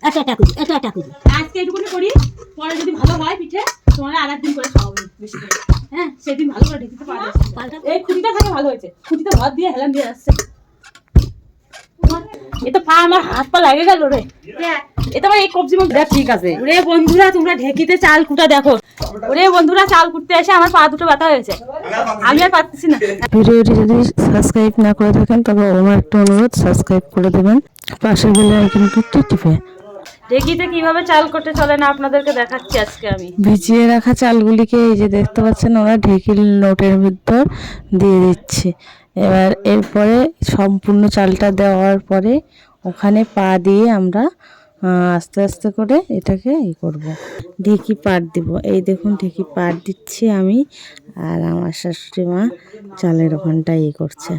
আজকে এইটুকুনি করি, পরে যদি ভালো হয় পিঠে তোমার আর একদিন করে খাওয়াবো বেশি করে। হ্যাঁ, সেদিন ভালো করে ঢেকিতে পারবে। এই খুঁটিটা থাকে ভালো হয়েছে, খুঁটিতে ভাত দিয়ে হেলান দিয়ে আসছে। এ তো পা আমার হাত পা লাগে গেল রে। এটা আমার এই কবজি মধ্যে ঠিক আছে। ওরে বন্ধুরা, তোমরা ঢেকিতে চাল কুটা দেখো। ওরে বন্ধুরা, চাল কুটতে এসে আমার পা দুটো ব্যথা হয়েছে, আমি আর পারতেছি না। ভিডিওটি যদি সাবস্ক্রাইব না করে থাকেন তবে আমার একটা অনুরোধ, সাবস্ক্রাইব করে দেবেন, পাশের বেল আইকনটি টিপে। ঢেকিতে কিভাবে চাল করতে চলে না আপনাদেরকে দেখাচ্ছি আজকে আমি। ভিজিয়ে রাখা চালগুলিকে এই যে দেখতে পাচ্ছেন ওরা ঢেকির নোটের ভিতর দিয়ে দিচ্ছে। এবার এরপরে সম্পূর্ণ চালটা দেওয়ার পরে ওখানে পা দিয়ে আমরা আস্তে আস্তে করে এটাকে করব, ঢেকি পাট দিব। এই দেখুন ঢেকি পাট দিচ্ছি আমি, আর আমার শাশুড়ি মা চালের ওখানটা করছে।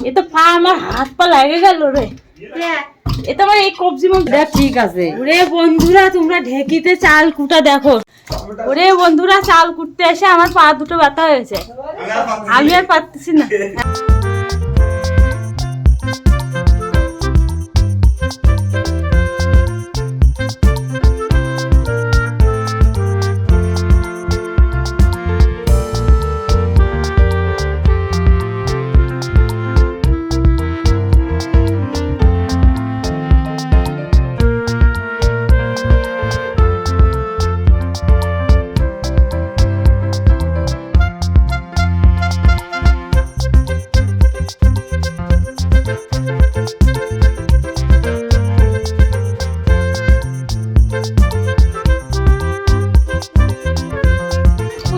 এ তো পা আমার হাত পা লাগে গেল রে। এটা আমার এই কবজি মধ্যে ঠিক আছে। ওরে বন্ধুরা, তোমরা ঢেকিতে চাল কুটা দেখো। ওরে বন্ধুরা, চাল কুটতে এসে আমার পা দুটো ব্যথা হয়েছে, আমি আর পারতেছি না।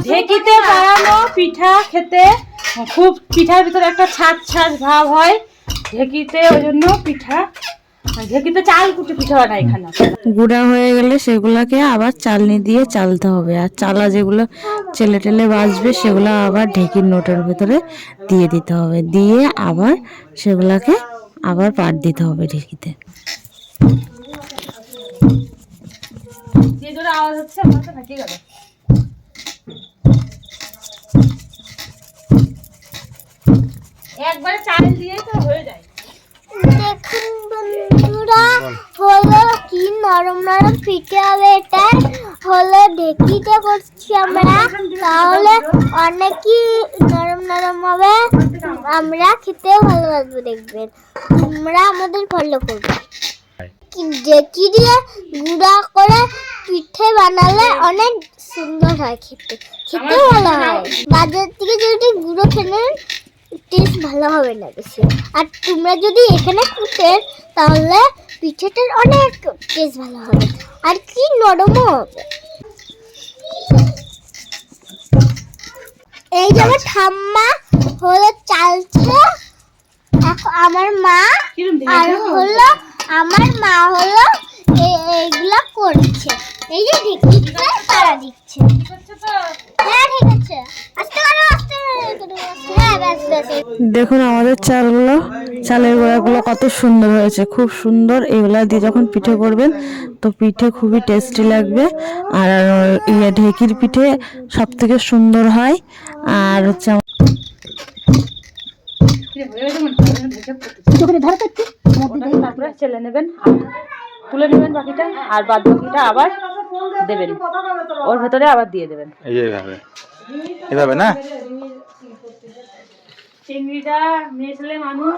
ঢেকিতে বানানো পিঠা খেতে খুব, পিঠার ভিতরে একটা ছাঁচ ছাঁচ ভাব হয় ঢেকিতে, ওই জন্য পিঠা ঢেকিতে চাল কুটে পিঠা বানাই। এখানে গুঁড়া হয়ে গেলে সেগুলাকে আবার চালনি দিয়ে চালতে হবে, আর চালা যেগুলো চেলে টেলে বাজবে সেগুলো আবার ঢেকির নোটের ভিতরে দিয়ে দিতে হবে, দিয়ে আবার সেগুলাকে আবার পাট দিতে হবে ঢেকিতে। যে জোরে আওয়াজ হচ্ছে আমার তো নাকি গেল। একবারে চাল দিয়ে তো হয়ে যায়। দেখুন বন্ধুরা, হলো কি নরম নরম পিঠে হবে। এটা হলো ঢেকিতে করছি আমরা, তাহলে অনেকই নরম নরম হবে, আমরা খেতেও ভালোবাসবো। দেখবেন তোমরা আমাদের ফলো করবে। ঢেকি দিয়ে গুঁড়া করে পিঠে বানালে অনেক সুন্দর হয়, খেতে খেতেও ভালো হয়। বাজার থেকে যদি গুঁড়ো খেলেন টেস্ট ভালো হবে না বেশি, আর তোমরা যদি এখানে কুটেন তাহলে পিঠেটার অনেক টেস্ট ভালো হবে, আর কি নরমও হবে। এই যে আমার ঠাম্মা হলো চালছে, আমার মা আর হলো আমার মা হলো এইগুলা করছে। এই যে ঢেকিতে তারা দিচ্ছে। হ্যাঁ ঠিক আছে, আস্তে করো আস্তে করো। হ্যাঁ ব্যাস ব্যাস। দেখুন আমাদের চালগুলো, চালের গোড়াগুলো কত সুন্দর হয়েছে, খুব সুন্দর। এগুলা দিয়ে যখন পিঠে করবেন তো পিঠে খুবই টেস্টি লাগবে, আর ঢেকির পিঠে সব থেকে সুন্দর হয়। আর হচ্ছে চেলে নেবেন, তুলে নেবেন বাকিটা, আর বাদ বাকিটা আবার দেবেন ওর ভেতরে, আবার দিয়ে দেবেন এইভাবে এইভাবে না। চিংড়িটা মেয়ে ছেলে মানুষ,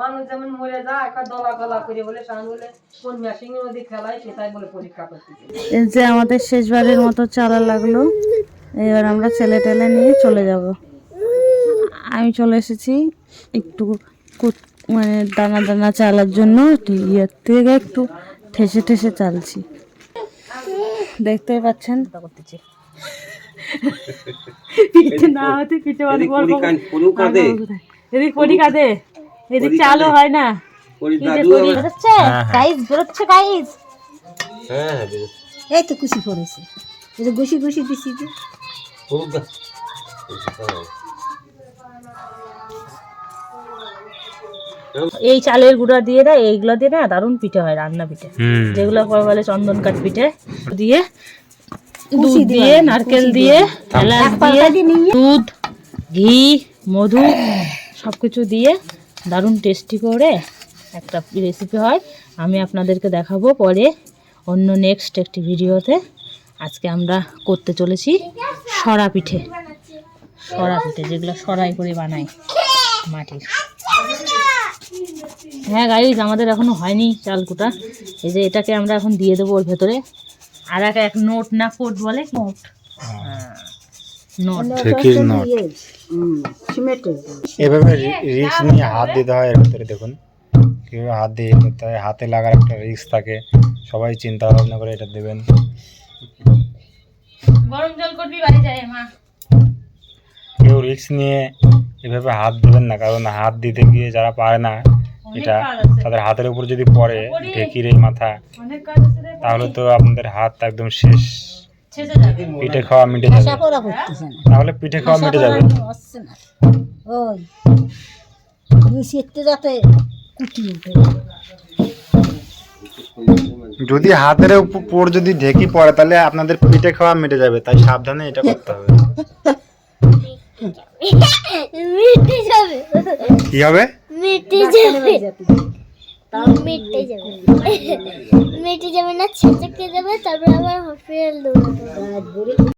মানুষ যেমন মরে যায় দলা গলা করে বলে বলে কোন মেশিনের মধ্যে খেলায় সেটাই বলে পরীক্ষা করতে। এই যে আমাদের শেষবারের মতো চালা লাগলো, এবার আমরা ছেলে টেলে নিয়ে চলে যাব। আমি চলে এসেছি একটু মানে দানা দানা চালার জন্য, ইয়ের থেকে একটু ঠেসে ঠেসে চালছি, দেখতেই পাচ্ছেন। করতেছি পিঠে না হতে পিঠে পরি কাঁদে। এদিকে চালও হয় না। বেরোচ্ছে গাইস, বেরোচ্ছে গাইস। এই তো কুচি পড়েছে, এই যে ঘষি ঘষি দিছি যে। এই চালের গুঁড়া দিয়ে না, এইগুলো দিয়ে না দারুণ পিঠে হয়, রান্না পিঠে, যেগুলো বলে চন্দন কাঠ পিঠে দিয়ে, দুধ দিয়ে, নারকেল দিয়ে, এলাচ দিয়ে, দুধ, ঘি, মধু সবকিছু দিয়ে দারুণ টেস্টি করে একটা রেসিপি হয়। আমি আপনাদেরকে দেখাবো পরে অন্য নেক্সট একটি ভিডিওতে। আজকে আমরা করতে চলেছি সরা পিঠে। সরা পিঠে যেগুলো সরাই করে বানাই মাটির। হ্যাঁ গাইজ, আমাদের এখনো হয়নি চালকুটা। এই যে এটাকে আমরা এখন দিয়ে দেবো ওর ভেতরে। আর এক নোট না কোট বলে, নোট, নোট, ঢেকির নোট। এভাবে রিস্ক নিয়ে হাত দিতে হয় এর ভিতরে। দেখুন কিভাবে হাত দিয়ে করতে হয়, হাতে লাগার একটা রিস্ক থাকে। সবাই চিন্তা ভাবনা করে এটা দেবেন। গরম জল করবি বাড়ি যায় মা। কেউ রিস্ক নিয়ে এভাবে হাত দেবেন না, কারণ হাত দিতে গিয়ে যারা পারে না এটা, তাদের হাতের উপর যদি পড়ে ঢেকির এই মাথা, তাহলে তো আপনাদের হাত একদম শেষ। পিঠে খাওয়া মিটে যাবে, তাহলে পিঠে খাওয়া মিটে যাবে। ওই নিচেতে যাতে কুটি উঠে। যদি হাতের উপর যদি ঢেকি পড়ে তাহলে আপনাদের পিঠে খাওয়া মিটে যাবে, তাই সাবধানে এটা করতে হবে। মিটে যাবে, কি হবে? মিটে যাবে, মিটে যাবে, মিটে যাবে না, ছেঁচে যাবে, তারপর আবার হসপিটাল দৌড়াতে হবে।